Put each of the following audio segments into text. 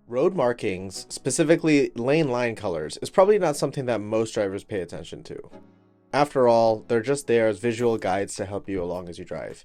Road markings, specifically lane line colors, is probably not something that most drivers pay attention to. After all, they're just there as visual guides to help you along as you drive.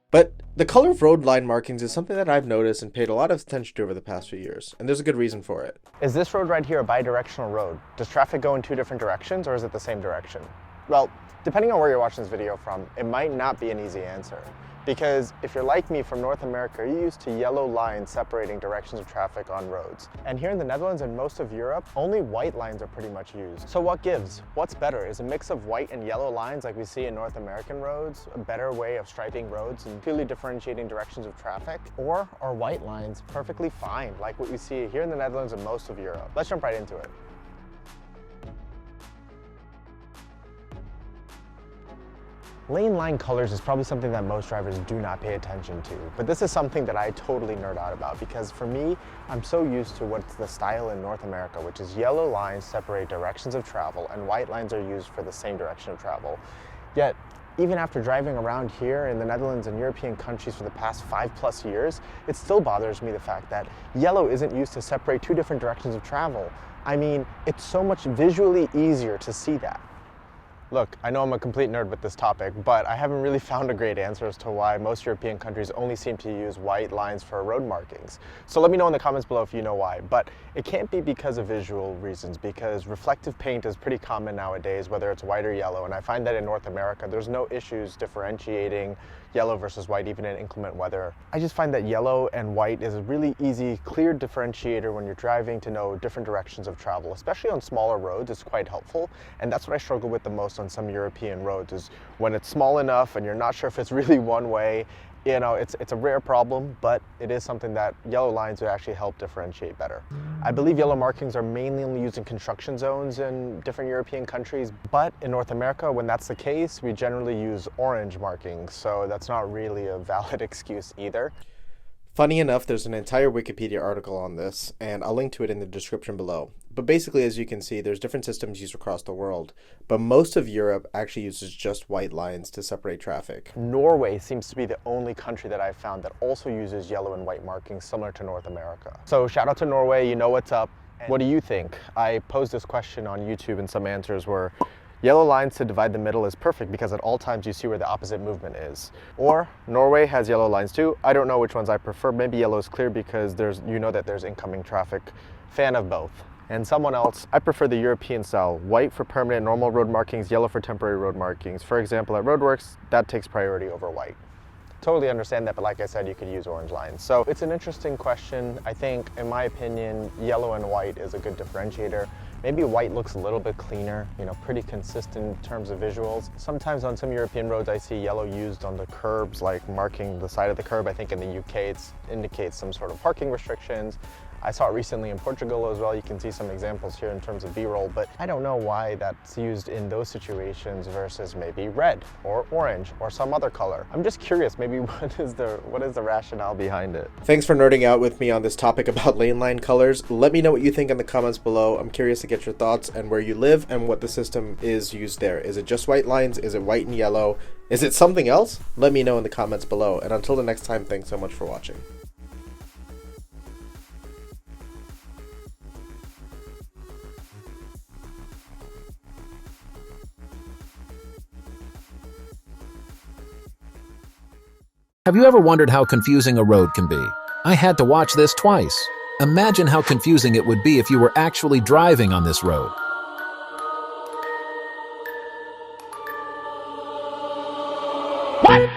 But the color of road line markings is something that I've noticed and paid a lot of attention to over the past few years, and there's a good reason for it. Is this road right here a bi-directional road? Does traffic go in two different directions, or is it the same direction? Well, depending on where you're watching this video from, it might not be an easy answer. Because if you're like me from North America, you're used to yellow lines separating directions of traffic on roads. And here in the Netherlands and most of Europe, only white lines are pretty much used. So what gives? What's better? Is a mix of white and yellow lines like we see in North American roads a better way of striping roads and clearly differentiating directions of traffic? Or are white lines perfectly fine like what we see here in the Netherlands and most of Europe? Let's jump right into it. Lane line colors is probably something that most drivers do not pay attention to, but this is something that I totally nerd out about because for me, I'm so used to what's the style in North America, which is yellow lines separate directions of travel and white lines are used for the same direction of travel. Yet, even after driving around here in the Netherlands and European countries for the past 5+ years, it still bothers me the fact that yellow isn't used to separate two different directions of travel. I mean, it's so much visually easier to see that. Look, I know I'm a complete nerd with this topic, but I haven't really found a great answer as to why most European countries only seem to use white lines for road markings. So let me know in the comments below if you know why. But it can't be because of visual reasons, because reflective paint is pretty common nowadays, whether it's white or yellow. And I find that in North America, there's no issues differentiating yellow versus white, even in inclement weather. I just find that yellow and white is a really easy, clear differentiator when you're driving to know different directions of travel, especially on smaller roads. It's quite helpful. And that's what I struggle with the most on some European roads is when it's small enough and you're not sure if it's really one way. You know, it's a rare problem, but it is something that yellow lines would actually help differentiate better. I believe yellow markings are mainly only used in construction zones in different European countries, but in North America, when that's the case, we generally use orange markings, so that's not really a valid excuse either. Funny enough, there's an entire Wikipedia article on this, and I'll link to it in the description below. But basically, as you can see, there's different systems used across the world, but most of Europe actually uses just white lines to separate traffic. Norway seems to be the only country that I've found that also uses yellow and white markings similar to North America. So shout out to Norway, you know what's up. What do you think? I posed this question on YouTube and some answers were, yellow lines to divide the middle is perfect because at all times you see where the opposite movement is. Or Norway has yellow lines too. I don't know which ones I prefer. Maybe yellow is clear because you know that there's incoming traffic. Fan of both. And someone else, I prefer the European style. White for permanent normal road markings, yellow for temporary road markings. For example, at Roadworks, that takes priority over white. Totally understand that, but like I said, you could use orange lines. So it's an interesting question. I think, in my opinion, yellow and white is a good differentiator. Maybe white looks a little bit cleaner, you know, pretty consistent in terms of visuals. Sometimes on some European roads, I see yellow used on the curbs, like marking the side of the curb. I think in the UK, it indicates some sort of parking restrictions. I saw it recently in Portugal as well. You can see some examples here in terms of B-roll, but I don't know why that's used in those situations versus maybe red or orange or some other color. I'm just curious, maybe what is the rationale behind it? Thanks for nerding out with me on this topic about lane line colors. Let me know what you think in the comments below. I'm curious to get your thoughts and where you live and what the system is used there. Is it just white lines? Is it white and yellow? Is it something else? Let me know in the comments below. And until the next time, thanks so much for watching. Have you ever wondered how confusing a road can be? I had to watch this twice. Imagine how confusing it would be if you were actually driving on this road. What?